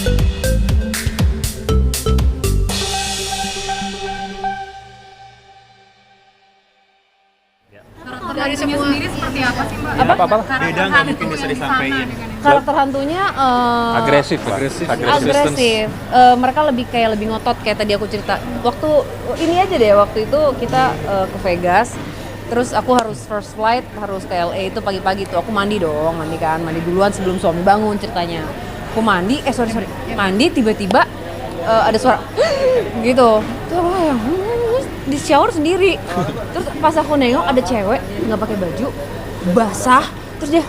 Dari semua sendiri seperti apa sih Mbak? Apa? Beda nggak mungkin bisa disampaikan? Karakter hantunya Agresif. mereka lebih ngotot kayak tadi aku cerita. Waktu ini aja deh, waktu itu kita ke Vegas. Terus aku harus first flight, harus ke LA itu pagi-pagi tuh. Aku mandi duluan sebelum suami bangun ceritanya. Aku mandi, mandi tiba-tiba ada suara gitu. Terus aku kayak di shower sendiri. Terus pas aku nengok ada cewek nggak pakai baju, basah, terus dia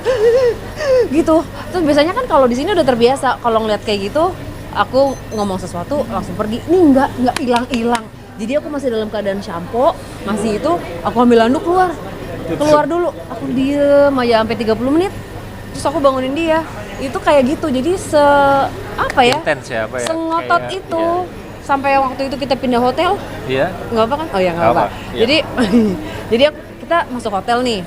gitu. Terus biasanya kan kalau di sini udah terbiasa kalau ngeliat kayak gitu, aku ngomong sesuatu langsung pergi. Ini nggak hilang. Jadi aku masih dalam keadaan shampoo, masih itu aku ambil handuk keluar dulu. Aku diem aja sampai 30 menit. Terus aku bangunin dia. Itu kayak gitu. Jadi Intens ya, apa ya? sengotot Kayak, itu. iya. Sampai waktu itu kita pindah hotel. Iya. Nggak apa kan? Oh ya nggak apa. Iya. Jadi kita masuk hotel nih.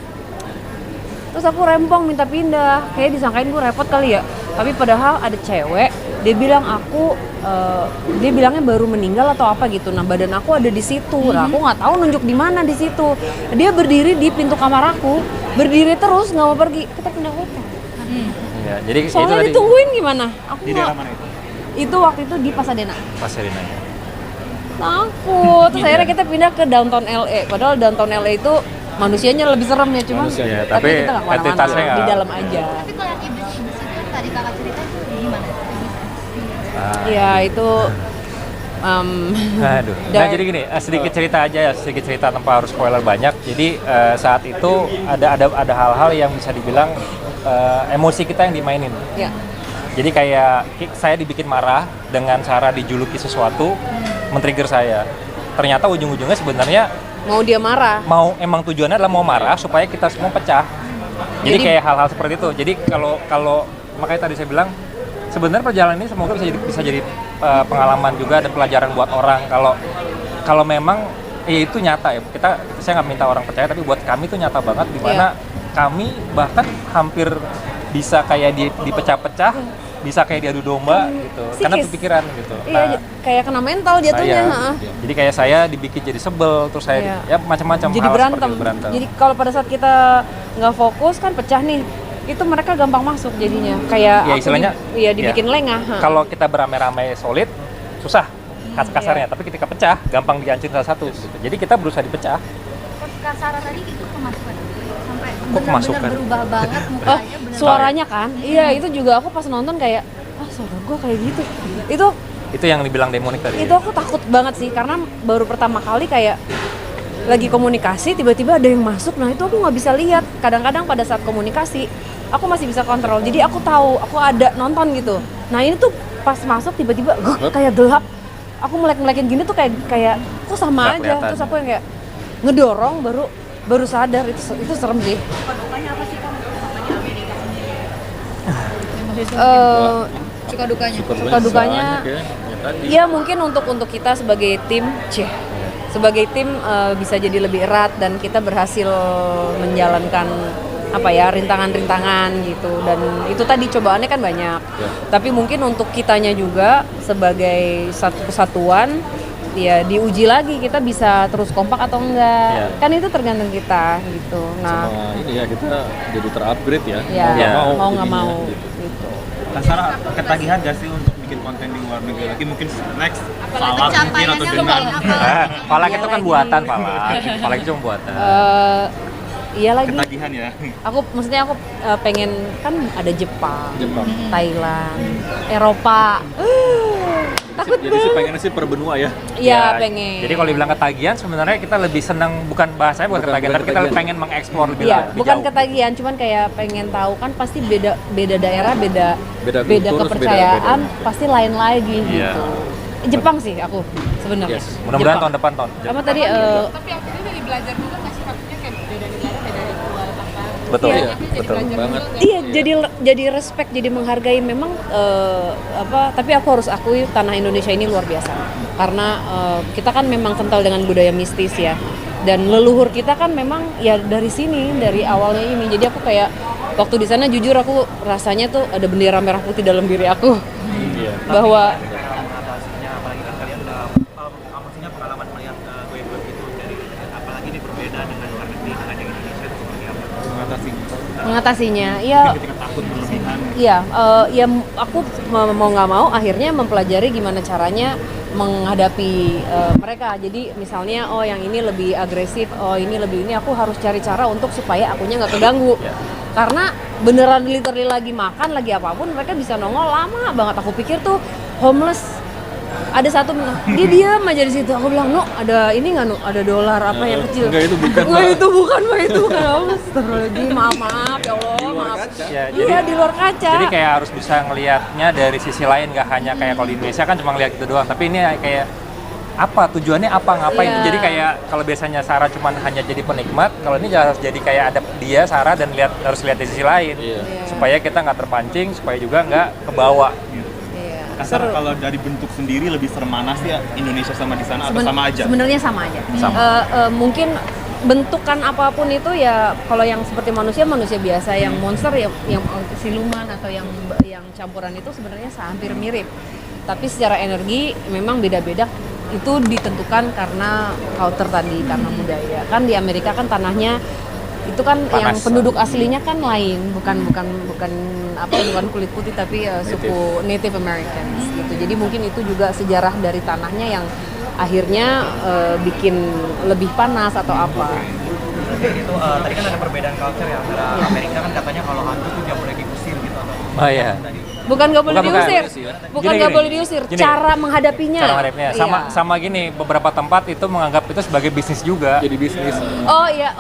Terus aku rempong minta pindah. Kayak disangkain gue repot kali ya. Tapi padahal ada cewek. Dia bilang dia bilangnya baru meninggal atau apa gitu. Nah badan aku ada di situ. Nah aku nggak tahu nunjuk di mana di situ. Dia berdiri di pintu kamar aku. Berdiri terus nggak mau pergi. Kita pindah hotel. Ya, jadi Soalnya itu ditungguin gimana? Aku Di daerah mana itu? Itu waktu itu di Pasadena. Pasadena ya. Takut. Terus akhirnya kita pindah ke downtown LA. Padahal downtown LA itu manusianya lebih serem ya, cuman Manusianya, tapi tapi kita nggak kemana-mana, entitasnya di nggak. dalam aja. Tapi kalau yang iblis-iblis itu yang tadi kakak cerita itu gimana? Iya itu. Aduh. Nah jadi gini, sedikit cerita tanpa harus spoiler banyak. Jadi saat itu ada hal-hal yang bisa dibilang emosi kita yang dimainin. Ya. Jadi kayak saya dibikin marah dengan cara dijuluki sesuatu, men-trigger saya. Ternyata ujung-ujungnya sebenarnya Mau dia marah. emang tujuannya adalah mau marah supaya kita semua pecah. Jadi kayak hal-hal seperti itu. Jadi kalau makanya tadi saya bilang sebenarnya perjalanan ini semoga bisa jadi pengalaman juga dan pelajaran buat orang. Kalau memang itu nyata ya. Saya nggak minta orang percaya, tapi buat kami itu nyata banget di mana kami bahkan hampir bisa kayak dipecah-pecah, bisa kayak diadu domba gitu. Karena kepikiran gitu. Iya, kayak kena mental jatuhnya. Jadi kayak saya dibikin jadi sebel, terus saya ya macam-macam Jadi hal berantem. seperti berantem. Jadi kalau pada saat kita nggak fokus kan pecah nih. Itu mereka gampang masuk jadinya. Kayak ya istilahnya dibikin lengah. Kalau kita beramai-ramai solid, susah kasarnya. Tapi ketika pecah, gampang dihancurin salah satu. Gitu. Jadi kita berusaha dipecah. Kasaran tadi itu kemasukan sampai Kok kemasukan? benar-benar berubah banget mukanya. Suaranya kan? Iya, itu juga aku pas nonton kayak suara gue kayak gitu. Itu yang dibilang demonik tadi. Itu aku takut banget sih karena baru pertama kali kayak lagi komunikasi tiba-tiba ada yang masuk. Nah itu aku nggak bisa lihat. Kadang-kadang pada saat komunikasi aku masih bisa kontrol. Jadi aku tahu aku ada nonton gitu. Nah ini tuh pas masuk tiba-tiba kayak gelap. Aku melek-melekin gini tuh kayak kok sama aja. Terus aku yang kayak ngedorong baru sadar itu serem sih. Dukanya apa sih kan? Namanya Amerika sendiri. Suka dukanya ya mungkin untuk kita sebagai tim bisa jadi lebih erat dan kita berhasil menjalankan rintangan-rintangan gitu, dan itu tadi cobaannya kan banyak tapi mungkin untuk kitanya juga sebagai satu kesatuan ya diuji lagi kita bisa terus kompak atau enggak kan itu tergantung kita gitu. Nah sama ini ya kita jadi terupgrade ya, mau nggak mau gitu. Kasara ketagihan gak sih untuk bikin konten di luar negeri lagi, mungkin next Falak mungkin atau dengan Falak itu kan buatan Falak itu cuma buatan. Iya lagi. Ketagihan ya. Aku pengen kan ada Jepang. Thailand, Eropa. Takut jadi sih pengennya sih per benua ya. Iya pengen. Jadi kalau dibilang ketagihan sebenarnya kita lebih senang, bukan bahasanya bukan ketagihan, tapi kita pengen mengeksplor lebih bukan jauh. Ketagihan, cuman kayak pengen tahu kan pasti beda daerah, beda kultur, kepercayaan, beda. pasti lain lagi gitu. Jepang sih aku sebenarnya. Mudah-mudahan tahun depan Sama tadi Tapi akhirnya dari belajar juga nggak sih maksudnya kayak beda negara beda ritual apa. betul Betul banget. Iya, jadi respect, jadi menghargai memang tapi aku harus akui tanah Indonesia ini luar biasa. Karena kita kan memang kental dengan budaya mistis ya. Dan leluhur kita kan memang ya dari sini, dari awalnya ini. Jadi aku kayak waktu di sana jujur aku rasanya tuh ada bendera merah putih dalam diri aku. bahwa mengatasinya, apalagi kan kalian maksudnya pengalaman melihat gue itu dari apalagi ini berbeda dengan luar negeri dengan yang Indonesia itu seperti apa? mengatasinya ya. Ketika takut berlebihan. Iya, ya aku mau nggak mau akhirnya mempelajari gimana caranya menghadapi mereka. Jadi misalnya oh yang ini lebih agresif, oh ini lebih ini, aku harus cari cara untuk supaya akunya nggak keganggu. Karena beneran literally lagi makan, lagi apapun mereka bisa nongol lama banget. Aku pikir tuh homeless. Ada satu dia diam aja di situ. Aku bilang, "No, ada ini nggak, No? Ada dolar apa yang kecil?" Enggak, itu bukan. Enggak, itu bukan, Mbak. Itu bukan. Astagfirullahaladzim, maaf ya Allah, maaf. Ya, Iya, di luar kaca. Jadi kayak harus bisa ngelihatnya dari sisi lain, nggak hanya kayak kalau di Indonesia kan cuma ngeliat gitu doang. Tapi ini kayak apa tujuannya, apa ngapain. Iya. Jadi kayak kalau biasanya Sarah cuma hanya jadi penikmat, kalau ini harus jadi kayak ada dia Sarah dan harus lihat di sisi lain. Iya. Supaya kita nggak terpancing, supaya juga nggak kebawa. Iya. Kasar kalau dari bentuk sendiri lebih serem mana sih ya Indonesia sama di sana atau sama aja? Sebenarnya sama aja. Mungkin bentukan apapun itu ya, kalau yang seperti manusia biasa, yang monster ya, yang siluman atau yang campuran itu sebenarnya hampir mirip. Tapi secara energi memang beda-beda. Itu ditentukan karena culture tadi, karena budaya. Kan di Amerika kan tanahnya itu kan Panas. yang penduduk aslinya kan lain, bukan kulit putih tapi suku Native Americans gitu. Jadi mungkin itu juga sejarah dari tanahnya yang akhirnya bikin lebih panas atau apa. Itu tadi kan ada perbedaan culture ya antara Amerika kan katanya kalau hantu tuh nggak boleh diusir gitu atau Oh iya. Bukan nggak boleh Bukan. diusir, bukan nggak Gini. boleh diusir. Gini. Cara menghadapinya. Cara menghadapinya Iya. sama gini, beberapa tempat itu menganggap itu sebagai bisnis juga. Jadi bisnis. Oh iya,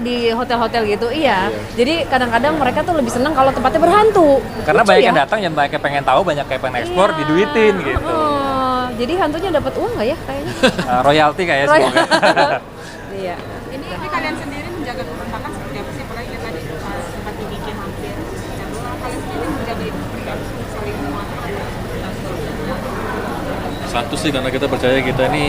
di hotel-hotel gitu, iya. Jadi kadang-kadang mereka tuh lebih senang kalau tempatnya berhantu. Karena Lucu banyak ya? yang datang dan banyak yang pengen tahu, banyak yang pengen ekspor, Iya. diduitin gitu. Jadi hantunya dapat uang nggak ya kayaknya? Royalti kayaknya semoga. Iya. Ini tapi kalian sendiri menjaga kekompakan seperti apa sih? Apalagi kayak tadi sempat dibikin hampir jam 2. Kalian sendiri menjaga itu seperti apa? Saling menguatkan. Satu sih karena kita percaya kita ini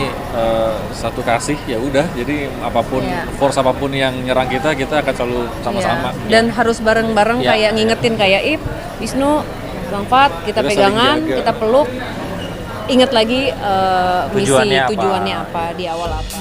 satu kasih, ya udah. Jadi apapun Iya. force apapun yang nyerang kita akan selalu sama-sama. Iya. Dan harus bareng-bareng Iya. kayak ngingetin kayak Wisnu, Bang Fat, kita Kita saling pegangan, jaga. kita peluk. Ingat lagi misi Tujuannya apa. tujuannya apa di awal apa.